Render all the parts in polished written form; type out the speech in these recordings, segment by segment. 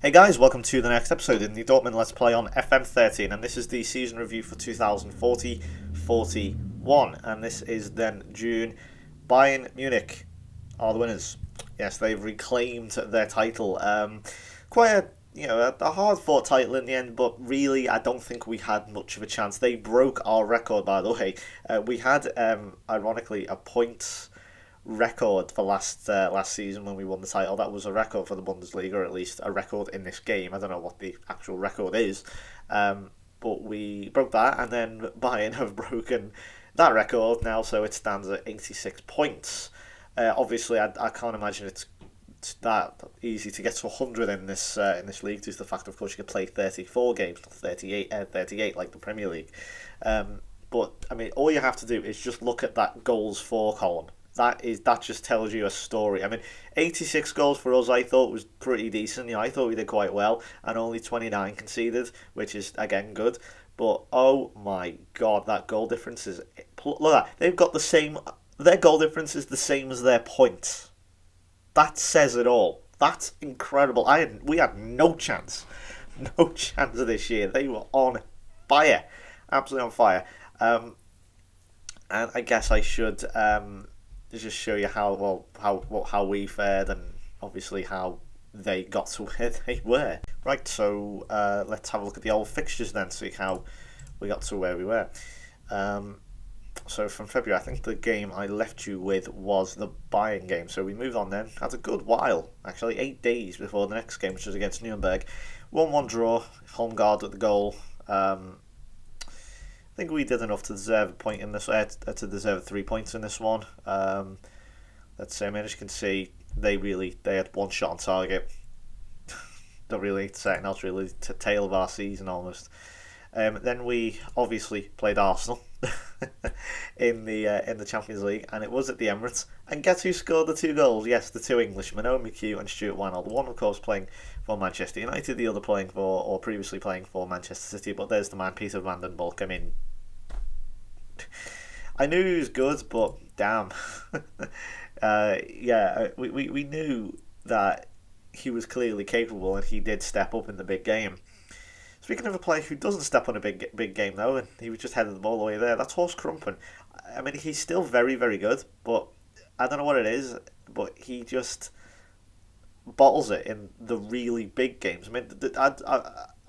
Hey guys, welcome to the next episode in the Dortmund Let's Play on FM13, and this is the season review for 2040-41, and this is then June. Bayern Munich are the winners. Yes, they've reclaimed their title. Quite a hard-fought title in the end, but really I don't think we had much of a chance. They broke our record, by the way. We had, ironically, a point record for last season when we won the title. That was a record for the Bundesliga, or at least a record in this game. I don't know what the actual record is, but we broke that, and then Bayern have broken that record now, so it stands at 86 points. Obviously, I can't imagine it's that easy to get to 100 in this league, due to the fact, of course, you could play 34 games, not 38 like the Premier League. But I mean, all you have to do is just look at that goals for column. That just tells you a story. I mean, 86 goals for us, I thought was pretty decent. You know, I thought we did quite well, and only 29 conceded, which is again good. But oh my god, that goal difference is, look at that. They've got the same. Their goal difference is the same as their points. That says it all. That's incredible. We had no chance of this year. They were on fire, absolutely on fire. And I guess I should just show you how we fared, and obviously how they got to where they were. Right, so let's have a look at the old fixtures then, see how we got to where we were. So from February, I think the game I left you with was the Bayern game. So we moved on then. Had a good while, actually, 8 days before the next game, which was against Nuremberg. 1-1 draw, Holmgard at the goal. I think we did enough to deserve a point in this. To deserve 3 points in this one. Let's say, I mean, as you can see, they had one shot on target. Not really something else, really. Tail of our season almost. Then we obviously played Arsenal in the Champions League, and it was at the Emirates. And guess who scored the 2 goals? Yes, the 2 Englishmen, Owen McHugh and Stuart Wannell. One, of course, playing for Manchester United, the other previously playing for Manchester City. But there's the man, Peter van den Bulk. I mean, I knew he was good, but damn, we knew that he was clearly capable, and he did step up in the big game. Speaking of a player who doesn't step on a big game though, and he was just headed the ball away there, that's Horst Krumpen. I mean, he's still very, very good, but I don't know what it is, but he just bottles it in the really big games. I mean,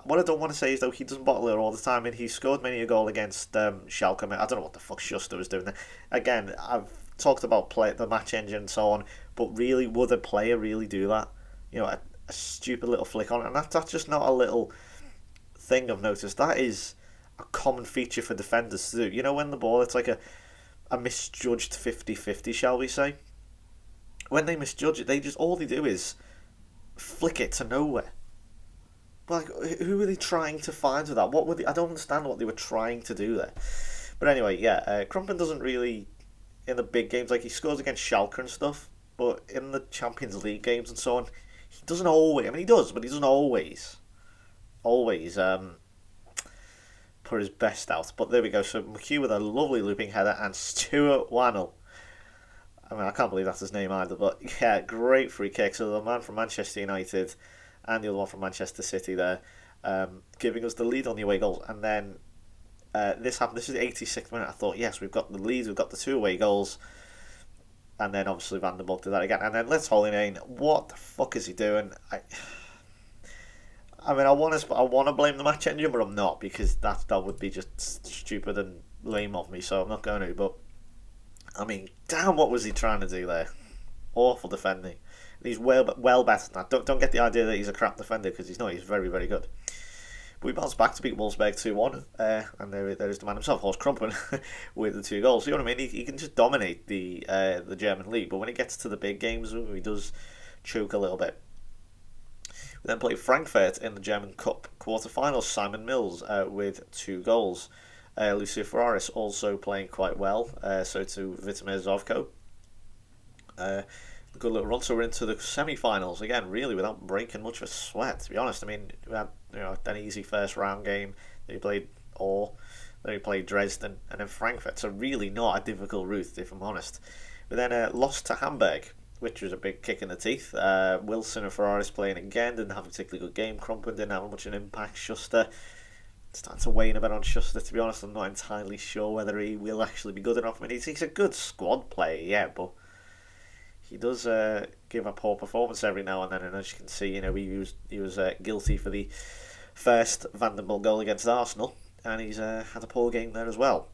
what I don't want to say is, though, he doesn't bottle it all the time. I mean, he scored many a goal against Schalke. I mean, I don't know what the fuck Schuster was doing there. Again, I've talked about the match engine and so on, but really, would a player really do that? You know, a stupid little flick on it, and that's just not a little thing I've noticed. That is a common feature for defenders to do. You know, when the ball, it's like a misjudged 50-50, shall we say. When they misjudge it, all they do is flick it to nowhere. Like, who were they trying to find with that? I don't understand what they were trying to do there. But anyway, yeah, Krumpen doesn't really, in the big games, like he scores against Schalke and stuff, but in the Champions League games and so on, he doesn't always, I mean, he does, but he doesn't always put his best out. But there we go. So McHugh with a lovely looping header, and Stuart Wannell. I mean, I can't believe that's his name either, but yeah, great free kick. So the man from Manchester United and the other one from Manchester City there, giving us the lead on the away goals. And then this happened. This is the 86th minute. I thought, yes, we've got the lead, we've got the 2 away goals. And then obviously Van der Bulk did that again. And then let's Holinane. What the fuck is he doing? I mean, I want to blame the match engine, but I'm not, because that would be just stupid and lame of me. So I'm not going to. But I mean, damn, what was he trying to do there? Awful defending. He's well better than that. Don't get the idea that he's a crap defender, because he's not. He's very, very good. But we bounced back to beat Wolfsburg 2-1, and there is the man himself, Horst Krumpen, with the 2 goals. So, you know what I mean? He can just dominate the German league, but when it gets to the big games, he does choke a little bit. We then played Frankfurt in the German Cup quarter-finals. Simon Mills with 2 goals. Lucio Ferraris also playing quite well. So to Vitamir Zovko. Good little run. So we're into the semi-finals again, really without breaking much of a sweat. To be honest, I mean, we had an easy first round game. Then we played Orr. Then we played Dresden, and then Frankfurt. So really not a difficult route, if I'm honest. We then lost to Hamburg which was a big kick in the teeth. Wilson and Ferraris playing again, didn't have a particularly good game. Crumpin didn't have much of an impact. Schuster, starting to wane a bit on Schuster, to be honest. I'm not entirely sure whether he will actually be good enough. I mean, he's a good squad player, yeah, but he does give a poor performance every now and then. And as you can see, he was guilty for the first Vanderbilt goal against Arsenal, and he's had a poor game there as well.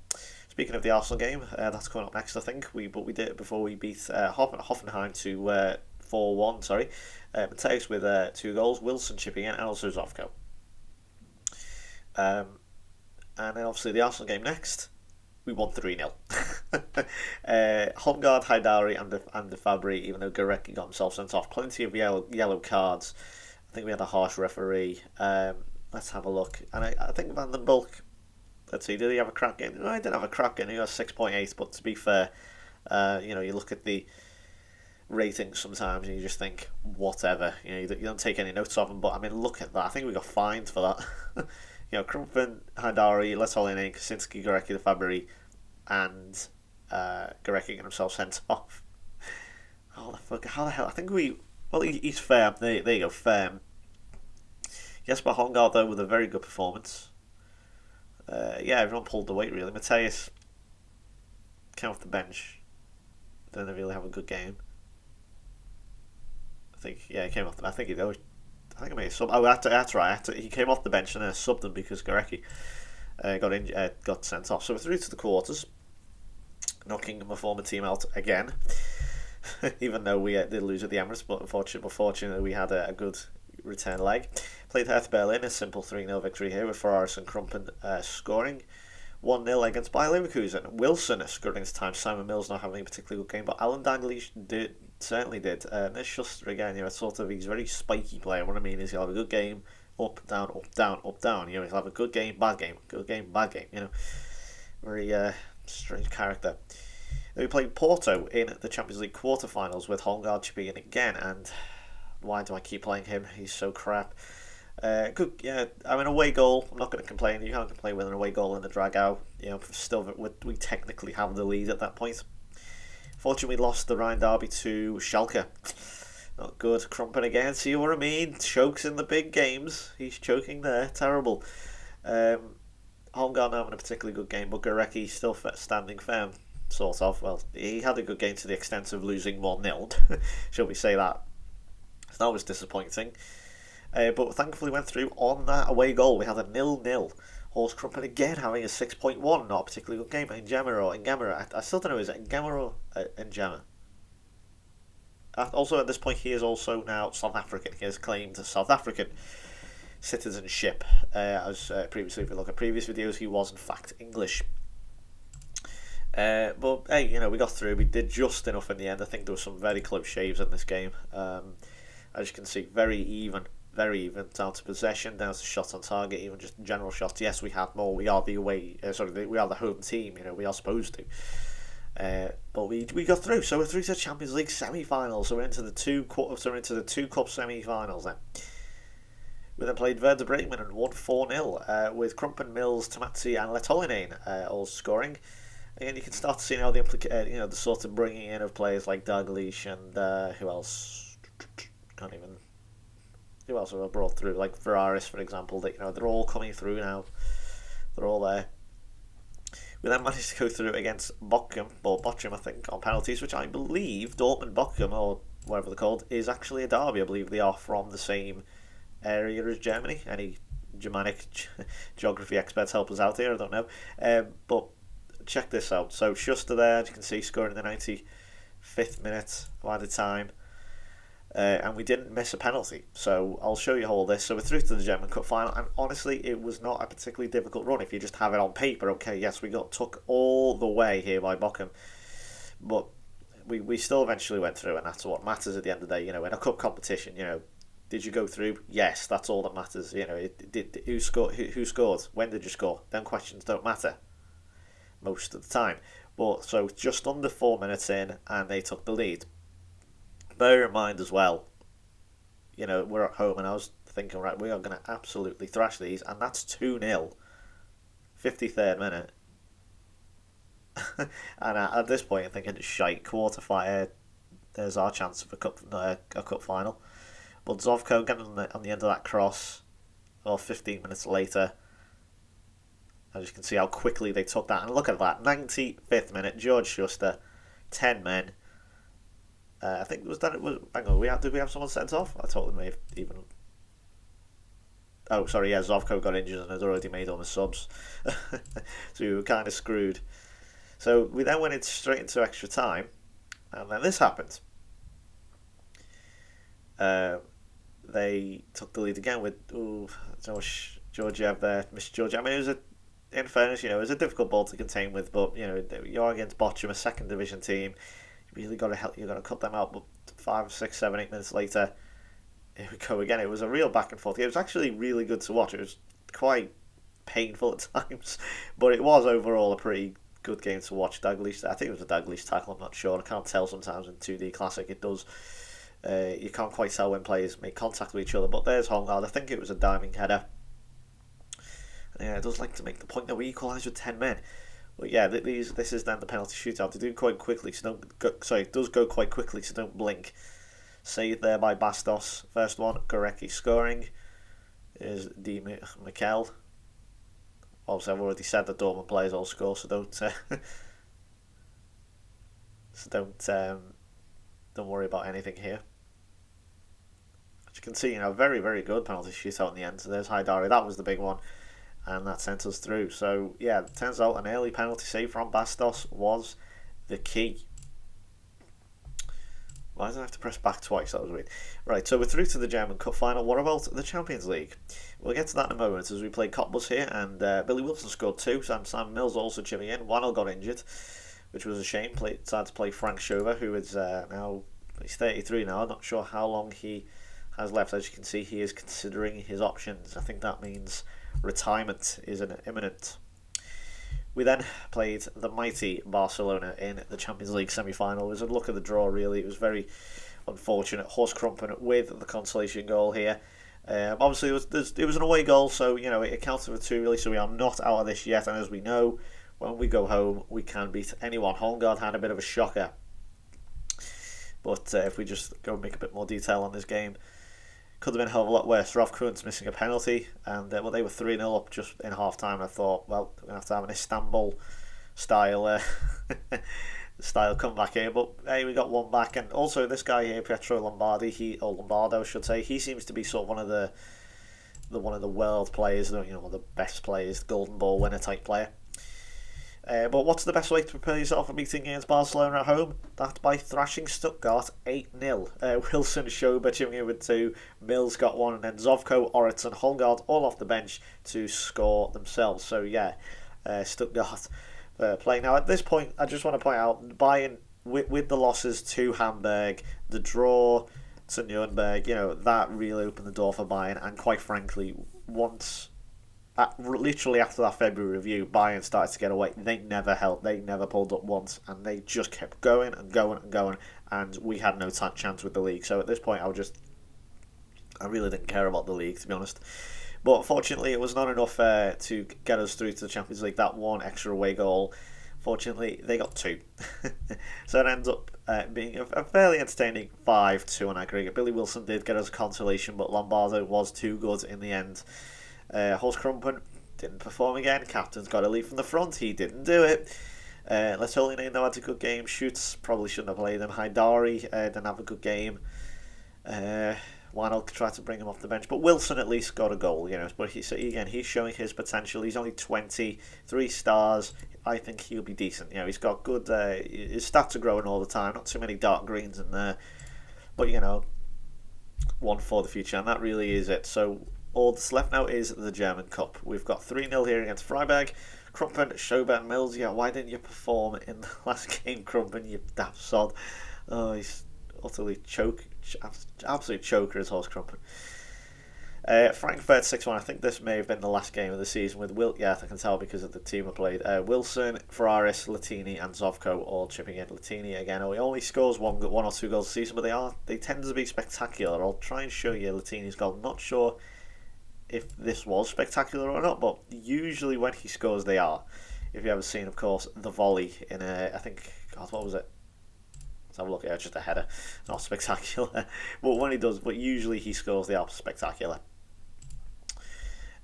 Speaking of the Arsenal game, that's coming up next, I think. We did it before we beat Hoffenheim to 4-1. Sorry, Mateus with 2 goals, Wilson chipping in, and also Zovko. And then obviously the Arsenal game next, we won 3-0. Holmgard, Haidari, and the Fabry, even though Gorecki got himself sent off. Plenty of yellow cards. I think we had a harsh referee. Let's have a look. And I think Van den Bulk, let's see, did he have a crap game? No, he didn't have a crap game. He got 6.8, but to be fair, you look at the ratings sometimes and you just think, whatever. You don't take any notes of them, but I mean, look at that. I think we got fined for that. Crumpin, Haidari, Letolin, Kaczynski, Gorecki, the Fabry, and Gorecki getting himself sent off. Oh, the fuck, how the hell? I think he's firm. There you go, firm. Jesper Holmgard, though, with a very good performance. Everyone pulled the weight, really. Mateus came off the bench. Didn't really have a good game. I think, he came off the bench. I think I made a sub. Oh, that's right. He came off the bench and then subbed him because Gorecki got sent off. So we're through to the quarters, knocking my former team out again. Even though we did lose at the Emirates, but unfortunately we had a good return leg. Played Hertha Berlin, a simple 3-0 victory here with Ferraris and Crumpin scoring. 1-0 against Bayer Leverkusen. Wilson scoring into time. Simon Mills not having a particularly good game, but Alan Dalglish certainly did. There's Schuster again. He's a very spiky player. What I mean is he'll have a good game, up, down, up, down, up, down. He'll have a good game, bad game, good game, bad game. Very strange character. Then we played Porto in the Champions League quarterfinals with Holmgard chipping in again, and why do I keep playing him? He's so crap. Good, yeah. I mean, away goal. I'm not going to complain. You can't complain with an away goal in the drag out. Still, we technically have the lead at that point. Fortunately, we lost the Rhine derby to Schalke. Not good. Crumpin again. See what I mean? Chokes in the big games. He's choking there. Terrible. Holmgard not having a particularly good game, but Gorecki still standing firm. Sort of. Well, he had a good game to the extent of losing 1-0. Shall we say that? So that was disappointing. But thankfully went through on that away goal. We had a 0-0. Horst Crumpin again having a 6.1. Not a particularly good game. Ngemera. I still don't know, is it Ngemera or Njema? Also at this point he is also now South African. He has claimed South African citizenship. As previously, if you look at previous videos, he was in fact English. But hey, we got through. We did just enough in the end. I think there were some very close shaves in this game. As you can see, very even, down to possession, down to shots on target, even just general shots. Yes, we had more. We are the we are the home team. We are supposed to. But we got through. So we're through to the Champions League semi-finals. So we're into the two cup semi-finals then. We then played Werder Bremen and won 4-0 with Crumpin, Mills, Tamazzi and Letolinen all scoring. Again, you can start to see now the sort of bringing in of players like Dalglish and who else? Who else have I brought through? Like Ferraris, for example. That they're all coming through now. They're all there. We then managed to go through against Bochum, I think, on penalties, which I believe Dortmund Bochum, or whatever they're called, is actually a derby. I believe they are from the same area as Germany. Any Germanic geography experts help us out here? I don't know. But check this out. So Schuster there, as you can see, scoring in the 95th minute of added time. And we didn't miss a penalty. So I'll show you all this. So we're through to the German Cup final, and honestly, it was not a particularly difficult run if you just have it on paper. Okay, yes, we got took all the way here by Bochum, but we still eventually went through, and that's what matters at the end of the day. In a cup competition, did you go through? Yes, that's all that matters. Who scored? Who scored? When did you score? Them questions don't matter most of the time. But so just under 4 minutes in, and they took the lead. Bear in mind as well, we're at home, and I was thinking, right, we are going to absolutely thrash these, and that's 2-0, 53rd minute. And at this point, I'm thinking, shite, there's our chance of a cup final. But Zovko getting on the end of that cross, or 15 minutes later, as you can see how quickly they took that. And look at that, 95th minute, George Schuster, 10 men. I think it was that. It was. Hang on, did we have someone sent off? I thought we may have even. Oh, sorry, yeah, Zovko got injured and had already made all the subs. So we were kind of screwed. So we then went straight into extra time, and then this happened. They took the lead again with Georgiev there, Mr. Georgiev. I mean, in fairness, it was a difficult ball to contain with, but you're against Bochum, a second division team. You really got to cut them out. But 5, 6, 7, 8 minutes later, here we go again. It was a real back and forth. It was actually really good to watch. It was quite painful at times, but it was overall a pretty good game to watch. Dalglish, I think it was a Dalglish tackle. I'm not sure. I can't tell sometimes in 2D Classic. It does. You can't quite tell when players make contact with each other. But there's Holmgard. I think it was a diving header. And yeah, it does like to make the point that we equalise with 10 men. But yeah, this is then the penalty shootout. They do quite quickly, it does go quite quickly, so don't blink. Saved there by Bastos. First one, Gorecki scoring. Is Di Mikel. Obviously, I've already said that Dortmund players all score, so don't worry about anything here. As you can see, very, very good penalty shootout in the end. So there's Haidari. That was the big one. And that sent us through. So, yeah, it turns out an early penalty save from Bastos was the key. Why did I have to press back twice? That was weird. Right, so we're through to the German Cup final. What about the Champions League? We'll get to that in a moment as we play Cottbus here. And Billy Wilson scored 2. Sam Mills also chipping in. Wannell got injured, which was a shame. Decided to play Frank Schober, who is now, he's 33 now. I'm not sure how long he has left. As you can see, he is considering his options. I think that means retirement is imminent. We then played the mighty Barcelona in the Champions League semi-final. It was a look at the draw, really. It was very unfortunate. Horst Krumpen with the consolation goal here. Obviously, it was an away goal, so it counted for 2, really. So we are not out of this yet. And as we know, when we go home, we can beat anyone. Holmgard had a bit of a shocker. But if we just go and make a bit more detail on this game, could have been a hell of a lot worse. Rolf Kuhn's missing a penalty, and they were 3-0 up just in half time. I thought, well, we're going to have an Istanbul style comeback here, but hey, we got one back. And also this guy here, Pietro Lombardi, Lombardo, I should say, he seems to be sort of one of the world players, one of the best players, Golden Ball winner type player. But what's the best way to prepare yourself for meeting against Barcelona at home? That by thrashing Stuttgart 8-0. Wilson, Schober chipping in with 2, Mills got 1, and then Zovko, Oritz and Holmgard all off the bench to score themselves. So yeah, Stuttgart playing. Now at this point, I just want to point out, Bayern, with the losses to Hamburg, the draw to Nuremberg, that really opened the door for Bayern, and quite frankly, literally after that February review, Bayern started to get away. They never pulled up once, and they just kept going and going and going, and we had no chance with the league. So at this point, I really didn't care about the league, to be honest. But fortunately, it was not enough to get us through to the Champions League. That one extra away goal, fortunately, they got 2. So it ends up being a fairly entertaining 5-2 on aggregate. Billy Wilson did get us a consolation, but Lombardo was too good in the end. Horst Krumpen didn't perform again. Captain's got a lead from the front. He didn't do it. Let's Holy Name, though, had a good game. Schutz probably shouldn't have played him. Haidari didn't have a good game. Wannell tried to bring him off the bench, but Wilson at least got a goal. But he's showing his potential. He's only 20, 3 stars. I think he'll be decent. He's got good. His stats are growing all the time. Not too many dark greens in there, but one for the future, and that really is it. So all that's left now is the German Cup. We've got 3-0 here against Freiburg. Krumpen, Schober and Mills. Yeah, why didn't you perform in the last game, Krumpen, you daft sod? Oh, he's utterly absolute choker as Horst Krumpen. Frankfurt 6-1. I think this may have been the last game of the season with I can tell because of the team I played. Wilson, Ferraris, Latini and Zovko all chipping in. Latini again, he only scores one or 2 goals a season, but they tend to be spectacular. I'll try and show you Latini's goal. I'm not sure if this was spectacular or not, but usually when he scores they are. If you haven't seen, of course, the volley in I think, God, what was it? Let's have a look here. Just a header, not spectacular. But when he does, but usually he scores the spectacular.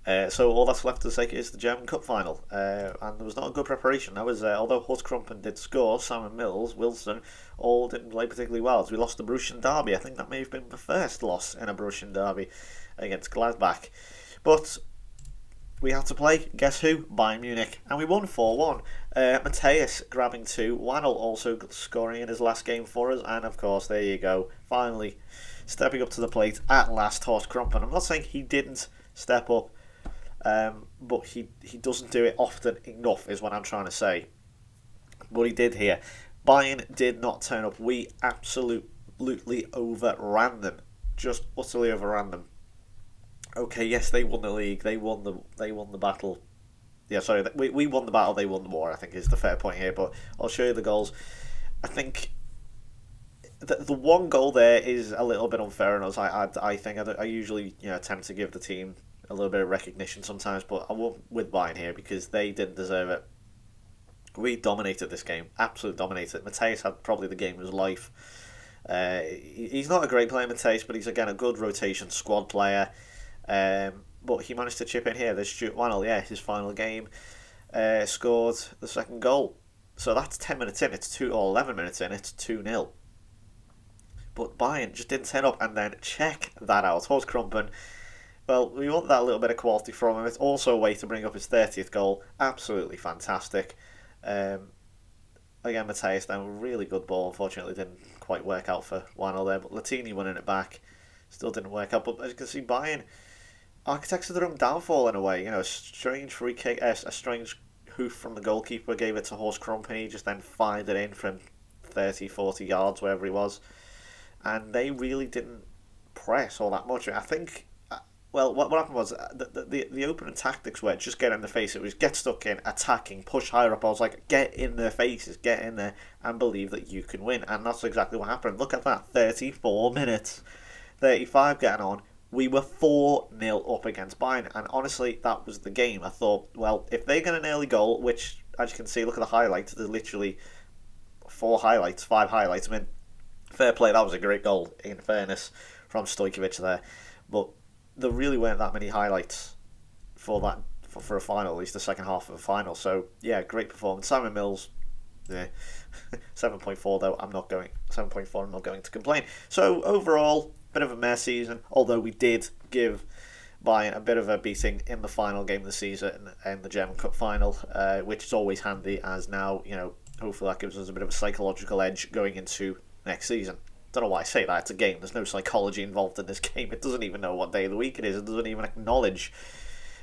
So all that's left to say is the German Cup final, and there was not a good preparation. That was although Horst Krumpen did score, Simon Mills, Wilson, all didn't play particularly well. As we lost the Borussian derby, I think that may have been the first loss in a Borussian derby against Gladbach. But we had to play, guess who? Bayern Munich, and we won 4-1. Mateus grabbing 2, Wannel also scoring in his last game for us, and of course, there you go, finally stepping up to the plate at last, Horst Krumpen. I'm not saying he didn't step up, but he doesn't do it often enough, is what I'm trying to say. But he did here. Bayern did not turn up. We absolutely overran them, just utterly overran them. Okay, yes, they won the league. They won the battle. Yeah, sorry, we won the battle. They won the war, I think, is the fair point here. But I'll show you the goals. I think the one goal there is a little bit unfair on us. I think I usually tend to give the team a little bit of recognition sometimes, but I won't with Bayern here because they didn't deserve it. We dominated this game, absolutely dominated. Mateus had probably the game of his life. He's not a great player, Mateus, but he's again a good rotation squad player. But he managed to chip in here. There's Stuart Wannel, his final game, scored the second goal. So that's 10 minutes in. It's 11 minutes in. It's 2-0. But Bayern just didn't turn up, and then check that out. Horst Krumpen. Well, we want that little bit of quality from him. It's also a way to bring up his 30th goal. Absolutely fantastic. Again, Mateus down, really good ball. Unfortunately, didn't quite work out for Wannel there. But Latini winning it back. Still didn't work out. But as you can see, Bayern architects of their own downfall in a way. A strange free kick, a strange hoof from the goalkeeper gave it to Horst Krumpen. He just then fired it in from 30, 40 yards, wherever he was. And they really didn't press all that much. I think... Well, what happened was the opening tactics were just get in the face. It was get stuck in, attacking, push higher up. I was like, get in their faces, get in there, and believe that you can win. And that's exactly what happened. Look at that, 34 minutes, 35 getting on. We were 4-0 up against Bayern, and honestly, that was the game. I thought, well, if they get an early goal, which, as you can see, look at the highlights. There's literally 5 highlights. I mean, fair play, that was a great goal, in fairness, from Stojkovic there. But there really weren't that many highlights for a final, at least the second half of a final. So yeah, great performance. Simon Mills, 7.4 though. I'm not going 7.4. I'm not going to complain. So overall, bit of a mess season. Although we did give Bayern a bit of a beating in the final game of the season and the German Cup final, which is always handy. As now, hopefully that gives us a bit of a psychological edge going into next season. Don't know why I say that. It's a game. There's no psychology involved in this game. It doesn't even know what day of the week it is. It doesn't even acknowledge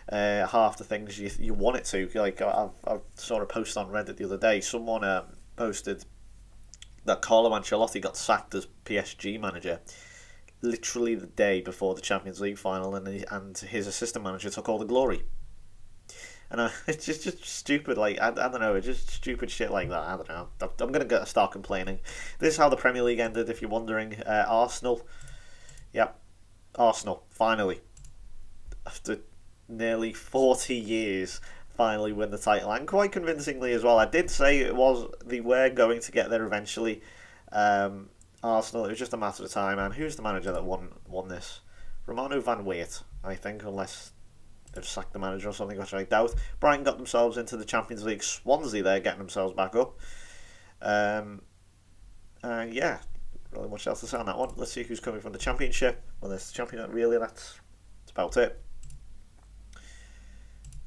half the things you want it to. Like I saw a post on Reddit the other day. Someone posted that Carlo Ancelotti got sacked as PSG manager literally the day before the Champions League final, and his assistant manager took all the glory. And it's just stupid, like, I don't know, it's just stupid shit like that, I don't know. I'm going to start complaining. This is how the Premier League ended, if you're wondering. Arsenal, finally, after nearly 40 years, finally win the title, and quite convincingly as well. I did say they were going to get there eventually. Arsenal, it was just a matter of time, and who's the manager that won this? Romano van Weert, I think, unless they've sacked the manager or something, which I doubt. Brighton got themselves into the Champions League. Swansea, they're getting themselves back up. Yeah, really much else to say on that one. Let's see who's coming from the Championship. Well, there's the Championship, really, that's about it.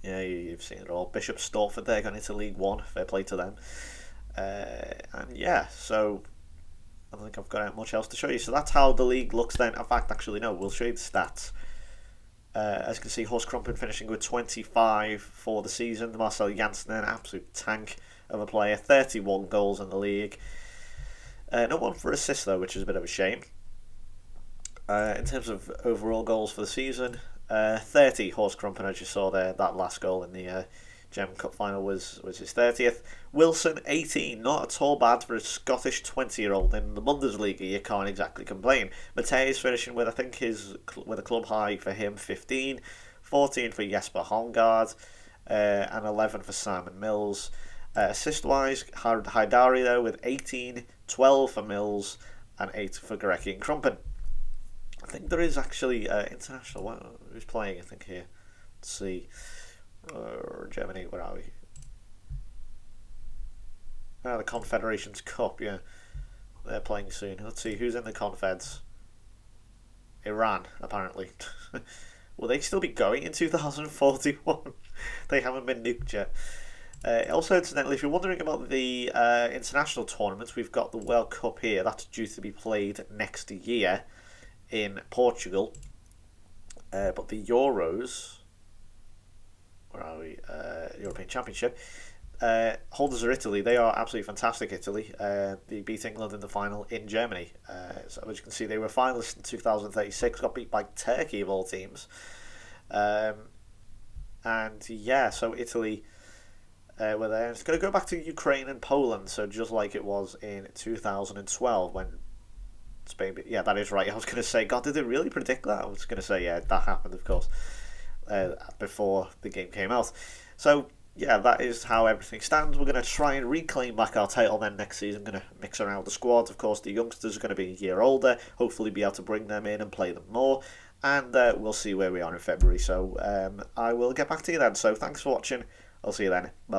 Yeah, you've seen it all. Bishop Stortford, they're going into League One. Fair play to them. And yeah, so I don't think I've got much else to show you. So that's how the league looks then. In fact, actually, no, we'll show you the stats. As you can see, Horst Krumpen finishing with 25 for the season. Marcel Janssen, an absolute tank of a player. 31 goals in the league. No one for assists, though, which is a bit of a shame. In terms of overall goals for the season, 30 Horst Krumpen, as you saw there. That last goal in the German Cup final was his 30th. Wilson, 18, not at all bad for a Scottish 20-year-old in the Bundesliga. You can't exactly complain. Mateus finishing with, I think, with a club high for him, 15, 14 for Jesper Holmgaard, and 11 for Simon Mills. Assist-wise, Haidari though with 18, 12 for Mills, and 8 for Gorecki and Krumpen. I think there is actually international. Who's playing? I think here. Let's see. Germany. Where are we? The Confederations Cup. Yeah, they're playing soon. Let's see who's in the Confeds. Iran, apparently. Will they still be going in 2041? They haven't been nuked yet. Also, incidentally, if you're wondering about the international tournaments, we've got the World Cup here. That's due to be played next year in Portugal. But the Euros, where are we? European Championship. Holders are Italy. They are absolutely fantastic, Italy. They beat England in the final in Germany. So as you can see, they were finalists in 2036, got beat by Turkey of all teams. And yeah, so Italy were there. It's going to go back to Ukraine and Poland, so just like it was in 2012 when Spain... Yeah, that is right. I was going to say, God, did they really predict that? I was going to say, yeah, that happened, of course, before the game came out. So... yeah, that is how everything stands. We're going to try and reclaim back our title then next season. Going to mix around the squads. Of course, the youngsters are going to be a year older. Hopefully be able to bring them in and play them more. And we'll see where we are in February. So I will get back to you then. So thanks for watching. I'll see you then. Bye.